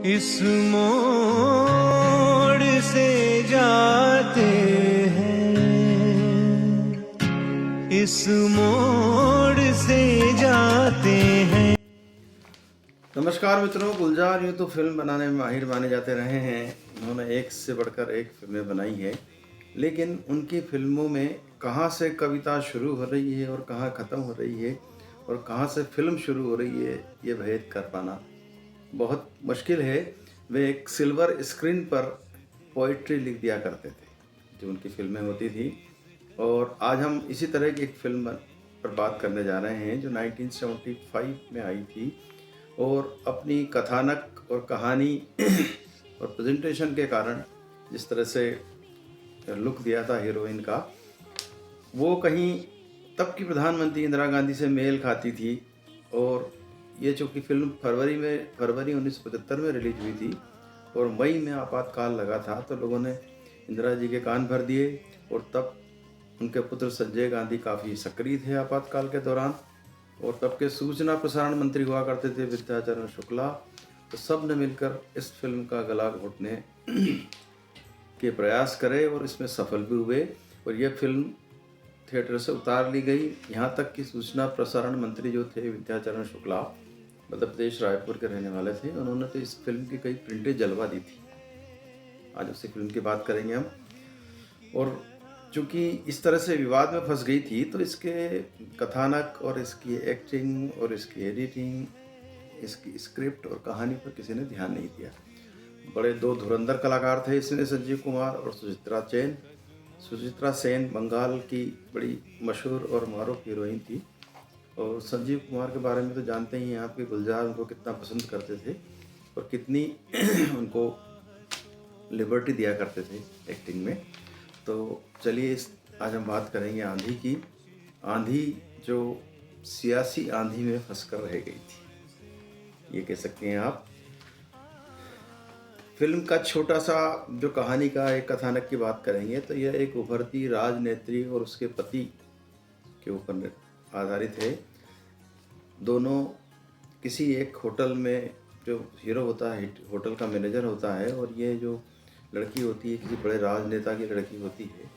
इस मोड़ से जाते हैं, इस मोड़ से जाते हैं। नमस्कार मित्रों, गुलजार यूँ तो फिल्म बनाने में माहिर माने जाते रहे हैं। उन्होंने एक से बढ़कर एक फिल्में बनाई है, लेकिन उनकी फिल्मों में कहाँ से कविता शुरू हो रही है और कहाँ ख़त्म हो रही है और कहाँ से फिल्म शुरू हो रही है, ये भेद कर पाना बहुत मुश्किल है। वे एक सिल्वर स्क्रीन पर पोइट्री लिख दिया करते थे, जो उनकी फिल्में होती थी। और आज हम इसी तरह की एक फिल्म पर बात करने जा रहे हैं जो 1975 में आई थी और अपनी कथानक और कहानी और प्रेजेंटेशन के कारण जिस तरह से लुक दिया था हीरोइन का, वो कहीं तब की प्रधानमंत्री इंदिरा गांधी से मेल खाती थी। और ये चूँकि फिल्म फरवरी 1975 में रिलीज हुई थी और मई में आपातकाल लगा था, तो लोगों ने इंदिरा जी के कान भर दिए। और तब उनके पुत्र संजय गांधी काफ़ी सक्रिय थे आपातकाल के दौरान, और तब के सूचना प्रसारण मंत्री हुआ करते थे विद्याचरण शुक्ला। तो सब ने मिलकर इस फिल्म का गला घोटने के प्रयास करे और इसमें सफल भी हुए। और यह फिल्म थिएटर से उतार ली गई। यहाँ तक कि सूचना प्रसारण मंत्री जो थे विद्याचरण शुक्ला, मध्य प्रदेश रायपुर के रहने वाले थे, उन्होंने तो इस फिल्म की कई प्रिंटें जलवा दी थी। आज उसी फिल्म की बात करेंगे हम। और चूँकि इस तरह से विवाद में फंस गई थी, तो इसके कथानक और इसकी एक्टिंग और इसकी एडिटिंग, इसकी स्क्रिप्ट और कहानी पर किसी ने ध्यान नहीं दिया। बड़े दो धुरंधर कलाकार थे इसमें, संजीव कुमार और सुचित्रा सेन बंगाल की बड़ी मशहूर और मारूफ हीरोइन थी। और संजीव कुमार के बारे में तो जानते ही हैं आपके, गुलजार उनको कितना पसंद करते थे और कितनी उनको लिबर्टी दिया करते थे एक्टिंग में। तो चलिए आज हम बात करेंगे आंधी की। आंधी जो सियासी आंधी में फंसकर रह गई थी, ये कह सकते हैं आप। फिल्म का छोटा सा जो कहानी का एक कथानक की बात करेंगे, तो यह एक उभरती राजनेत्री और उसके पति के ऊपर आधारित है। दोनों किसी एक होटल में, जो हीरो होता है होटल का मैनेजर होता है, और ये जो लड़की होती है किसी बड़े राजनेता की लड़की होती है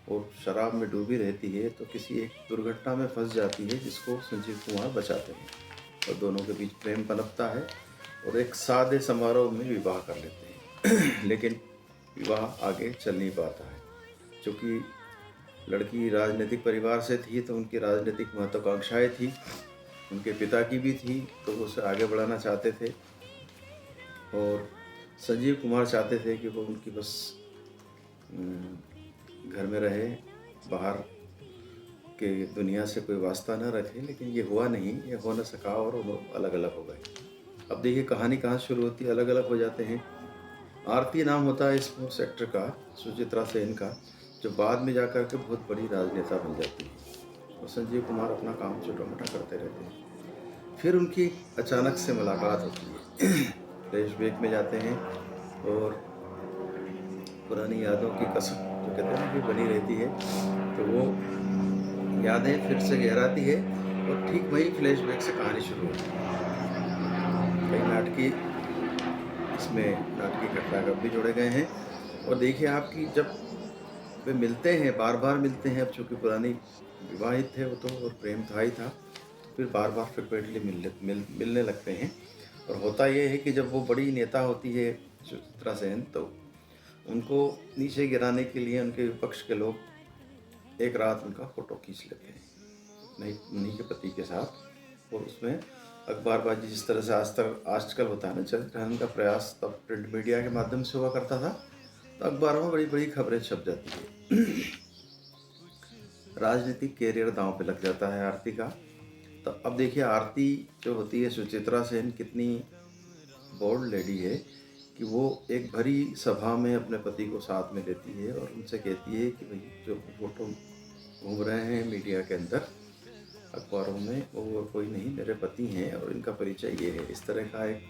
और शराब में डूबी रहती है, तो किसी एक दुर्घटना में फंस जाती है जिसको संजीव कुमार बचाते हैं। और दोनों के बीच प्रेम पनपता है और एक सादे समारोह में विवाह कर लेते हैं। लेकिन विवाह आगे चल नहीं पाता है। चूँकि लड़की राजनीतिक परिवार से थी, तो उनकी राजनीतिक महत्वाकांक्षाएँ थी, उनके पिता की भी थी, तो वो उसे आगे बढ़ाना चाहते थे। और संजीव कुमार चाहते थे कि वो उनकी बस घर में रहे, बाहर के दुनिया से कोई वास्ता न रखे। लेकिन ये हुआ नहीं, ये हो न सका और वो अलग अलग हो गए। अब देखिए कहानी कहाँ शुरू होती है, अलग अलग हो जाते हैं। आरती नाम होता है इस एक्टर का, सुचित्रा सेन का, जो बाद में जाकर के बहुत बड़ी राजनेता बन जाती है। और संजीव कुमार अपना काम छोटा मोटा करते रहते हैं। फिर उनकी अचानक से मुलाकात होती है। फ्लैशबैक में जाते हैं और पुरानी यादों की कसम जो कहते हैं कि बनी रहती है, तो वो यादें फिर से गहराती है। और ठीक वही फ्लैशबैक से कहानी शुरू होती है। कई नाटकीय घटनाक्रम भी जोड़े गए हैं। और देखिए आपकी जब वे मिलते हैं, बार बार मिलते हैं, अब चूँकि पुरानी विवाहित थे वो तो, और प्रेम था ही था, तो फिर बार बार फ्रिक्वेंटली मिलने लगते हैं। और होता ये है कि जब वो बड़ी नेता होती है सुचित्रा सेन, तो उनको नीचे गिराने के लिए उनके विपक्ष के लोग एक रात उनका फ़ोटो खींच लेते हैं उन्हीं के पति के साथ। और उसमें अखबारबाजी जिस तरह से आजकल होता है ना, चरित्र हनन का प्रयास तब प्रिंट मीडिया के माध्यम से हुआ करता था, तो अखबारों में बड़ी बड़ी खबरें छप जाती है। राजनीतिक कैरियर दांव पे लग जाता है आरती का। तो अब देखिए आरती जो होती है सुचित्रा सेन, कितनी बोल्ड लेडी है कि वो एक भरी सभा में अपने पति को साथ में लेती है और उनसे कहती है कि भाई जो फोटो घूम रहे हैं मीडिया के अंदर, अखबारों में, वो कोई नहीं, मेरे पति हैं और इनका परिचय ये है। इस तरह का एक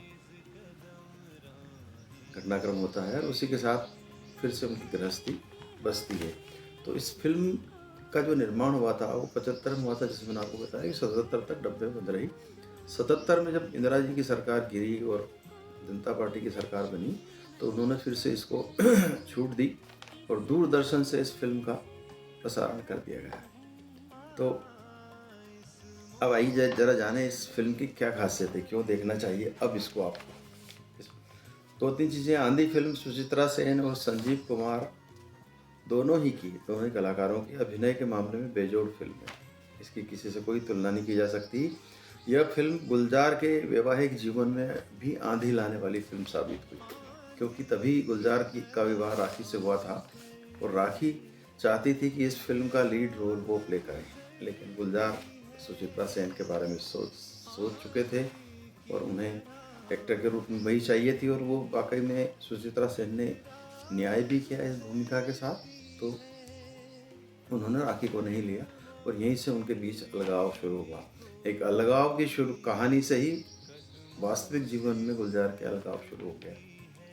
घटनाक्रम होता है और उसी के साथ फिर से उनकी गृहस्थी बसती है। तो इस फिल्म का जो निर्माण हुआ था वो 75 में हुआ था, जिसमें मैंने आपको बताया कि 77 तक डब्बे बंद रही। 77 में जब इंदिरा जी की सरकार गिरी और जनता पार्टी की सरकार बनी तो उन्होंने फिर से इसको छूट दी और दूरदर्शन से इस फिल्म का प्रसारण कर दिया गया है। तो अब आइए जरा जाने इस फिल्म की क्या खासियत है, क्यों देखना चाहिए अब इसको आपको। दो तीन चीज़ें। आंधी फिल्म सुचित्रा सेन और संजीव कुमार दोनों ही कलाकारों की अभिनय के मामले में बेजोड़ फिल्म है। इसकी किसी से कोई तुलना नहीं की जा सकती। यह फिल्म गुलजार के वैवाहिक जीवन में भी आंधी लाने वाली फिल्म साबित हुई, क्योंकि तभी गुलजार का विवाह राखी से हुआ था और राखी चाहती थी कि इस फिल्म का लीड रोल वो प्ले करें, लेकिन गुलजार सुचित्रा सेन के बारे में सोच चुके थे और उन्हें एक्टर के रूप में वही चाहिए थी और वो वाकई में सुचित्रा सेन ने न्याय भी किया इस भूमिका के साथ। तो उन्होंने राखी को नहीं लिया और यहीं से उनके बीच अलगाव शुरू हुआ। एक अलगाव की शुरू कहानी से ही वास्तविक जीवन में गुलजार के अलगाव शुरू हो गया।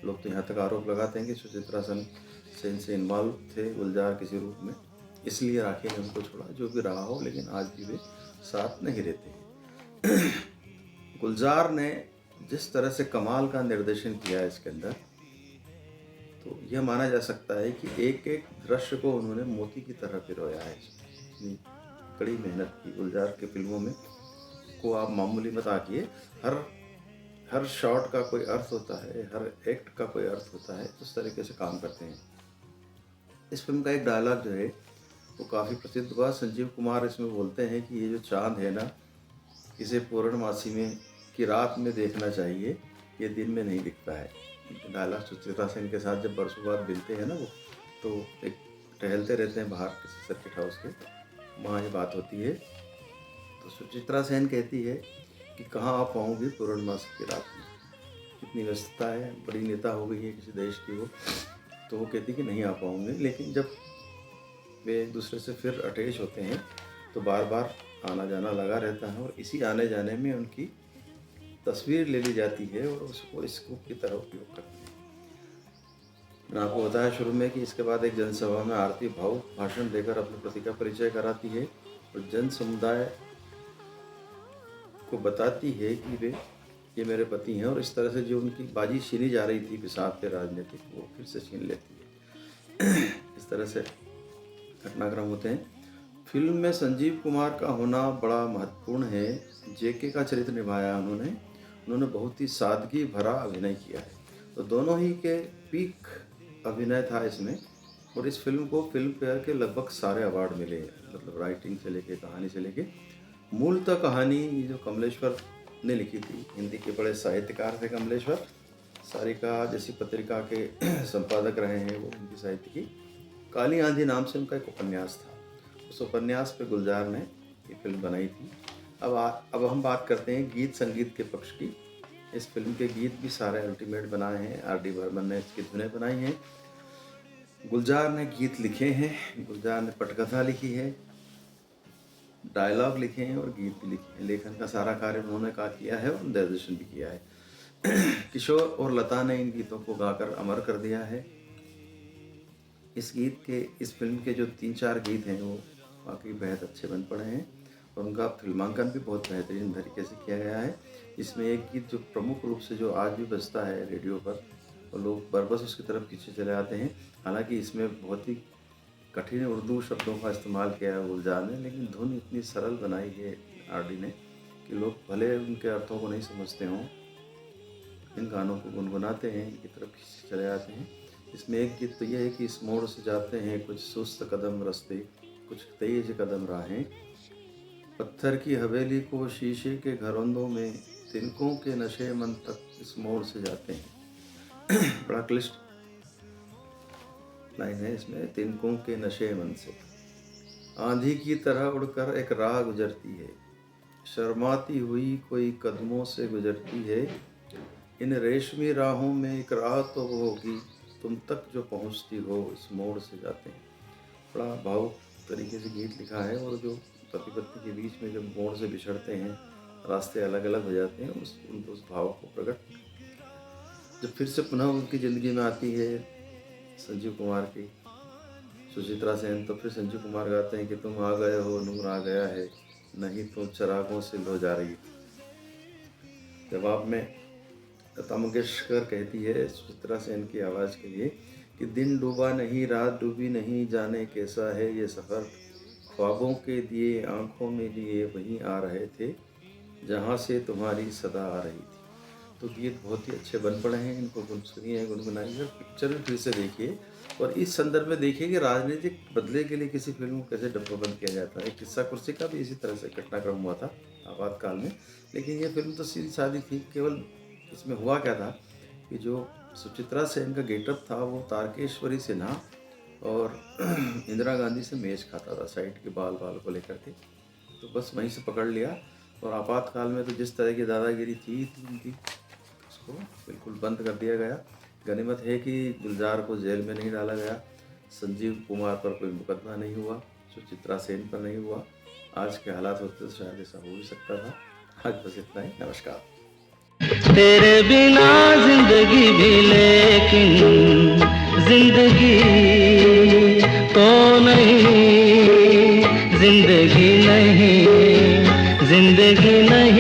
लोग तो यहाँ तक आरोप लगाते हैं कि सुचित्रा सेन से इन्वॉल्व थे गुलजार किसी रूप में, इसलिए राखी ने उनको छोड़ा। जो भी रहा हो, लेकिन आज भी वे साथ नहीं रहते। गुलजार ने जिस तरह से कमाल का निर्देशन किया है इसके अंदर, तो यह माना जा सकता है कि एक एक दृश्य को उन्होंने मोती की तरह पिरोया है। इतनी कड़ी मेहनत की गुलजार के फिल्मों में को आप मामूली मत आकिए। हर शॉट का कोई अर्थ होता है, हर एक्ट का कोई अर्थ होता है, उस तरीके से काम करते हैं। इस फिल्म का एक डायलॉग जो है वो काफ़ी प्रसिद्ध हुआ। संजीव कुमार इसमें बोलते हैं कि ये जो चाँद है ना, इसे पूर्णमासी में की रात में देखना चाहिए, ये दिन में नहीं दिखता है। डायलॉग सुचित्रा सेन के साथ जब बरसों बाद मिलते हैं ना वो, तो एक टहलते रहते हैं बाहर किसी सर्किट हाउस के, वहाँ ये बात होती है। तो सुचित्रा सेन कहती है कि कहाँ आप पाऊँगी पूर्णमासी की रात में, कितनी व्यस्तता है, बड़ी नेता हो गई है किसी देश की वो। तो वो कहती कि नहीं आ पाऊँगी, लेकिन जब वे एक दूसरे से फिर अटैच होते हैं तो बार बार आना जाना लगा रहता है और इसी आने जाने में उनकी तस्वीर ले ली जाती है और उसको स्कूप की तरह उपयोग करते हैं। मैंने आपको बताया शुरू में कि इसके बाद एक जनसभा में आरती भावुक भाषण देकर अपने पति का परिचय कराती है और जन समुदाय को बताती है कि वे ये मेरे पति हैं, और इस तरह से जो उनकी बाजी छीनी जा रही थी विसात के राजनीतिक, वो फिर से छीन लेती है। इस तरह से घटनाक्रम होते हैं। फिल्म में संजीव कुमार का होना बड़ा महत्वपूर्ण है। जेके का चरित्र निभाया उन्होंने बहुत ही सादगी भरा अभिनय किया है। तो दोनों ही के पीक अभिनय था इसमें, और इस फिल्म को फिल्म फेयर के लगभग सारे अवार्ड मिले, मतलब राइटिंग से लेके कहानी से लेके। मूलतः कहानी जो कमलेश्वर ने लिखी थी, हिंदी के बड़े साहित्यकार थे कमलेश्वर, सारिका जैसी पत्रिका के संपादक रहे हैं वो हिंदी साहित्य की। काली आंधी नाम से उनका एक उपन्यास था, उस उपन्यास पे गुलजार ने ये फिल्म बनाई थी। अब हम बात करते हैं गीत संगीत के पक्ष की। इस फिल्म के गीत भी सारे अल्टीमेट बनाए हैं, आर.डी. बर्मन ने इसकी धुनें बनाई हैं, गुलजार ने गीत लिखे हैं, गुलजार ने पटकथा लिखी है, डायलॉग लिखे हैं और गीत भी लिखे हैं। लेखन का सारा कार्य उन्होंने किया है और निर्देशन भी किया है। किशोर और लता ने इन गीतों को गाकर अमर कर दिया है। इस फिल्म के जो 3-4 गीत हैं वो वाकई बेहद अच्छे बन पड़े हैं और उनका फिल्मांकन भी बहुत बेहतरीन तरीके से किया गया है। इसमें एक गीत जो प्रमुख रूप से जो आज भी बजता है रेडियो पर और लोग बरबस उसकी तरफ खींचे चले आते हैं। हालांकि इसमें बहुत ही कठिन उर्दू शब्दों का इस्तेमाल किया है गुलजार ने, लेकिन धुन इतनी सरल बनाई है आर.डी. ने कि लोग भले उनके अर्थों को नहीं समझते हों, इन गानों को गुनगुनाते हैं, इनकी तरफ खींचे चले आते हैं। इसमें एक गीत तो ये है कि इस मोड़ से जाते हैं कुछ सुस्त कदम रास्ते, कुछ तेज कदम राहें, पत्थर की हवेली को शीशे के घरौंदों में, तिनकों के नशे मन तक इस मोड़ से जाते हैं। बड़ा क्लिष्ट लाइन है इसमें, तिनकों के नशे मन से आंधी की तरह उड़कर एक राह गुजरती है, शर्माती हुई कोई कदमों से गुजरती है, इन रेशमी राहों में एक राह तो वो होगी तुम तक जो पहुंचती हो इस मोड़ से जाते हैं। बड़ा भावुक तरीके से गीत लिखा है और जो पति पत्नी के बीच में जब मोड़ से बिछड़ते हैं, रास्ते अलग अलग हो जाते हैं, उस भाव को प्रकट जब फिर से पुनः उनकी ज़िंदगी में आती है संजीव कुमार की सुचित्रा सेन, तो फिर संजीव कुमार गाते हैं कि तुम आ गए हो, नूर आ गया है, नहीं तो चिरागों से लो जा रही। जवाब में लता मंगेशकर कहती है सुचित्रा सेन की आवाज़ के लिए कि दिन डूबा नहीं, रात डूबी नहीं, जाने कैसा है ये सफ़र, ख्वाबों के दिए आँखों में लिए वहीं आ रहे थे जहाँ से तुम्हारी सदा आ रही थी। तो गीत बहुत ही अच्छे बन पड़े हैं, इनको सुनिए, गुनगुनाइए, पिक्चर भी फिर से देखिए और इस संदर्भ में देखिए कि राजनीतिक बदले के लिए किसी फिल्म को कैसे डब्बाबंद किया जाता है। किस्सा कुर्सी का भी इसी तरह से घटनाक्रम हुआ था आपातकाल में, लेकिन ये फिल्म तो सीधी सादी थी। केवल इसमें हुआ क्या था कि जो सुचित्रा सेन का गेटअप था वो तारकेश्वरी सिन्हा और इंदिरा गांधी से मेच खाता था, साइड के बाल को लेकर के। तो बस वहीं से पकड़ लिया और आपातकाल में तो जिस तरह की दादागिरी थी उनकी, उसको बिल्कुल बंद कर दिया गया। गनीमत है कि गुलजार को जेल में नहीं डाला गया, संजीव कुमार पर कोई मुकदमा नहीं हुआ, सुचित्रा सेन पर नहीं हुआ। आज के हालात होते तो शायद ऐसा हो भी सकता था। आज बस इतना ही, नमस्कार। तेरे बिना जिंदगी भी, लेकिन जिंदगी तो नहीं, जिंदगी नहीं, जिंदगी नहीं।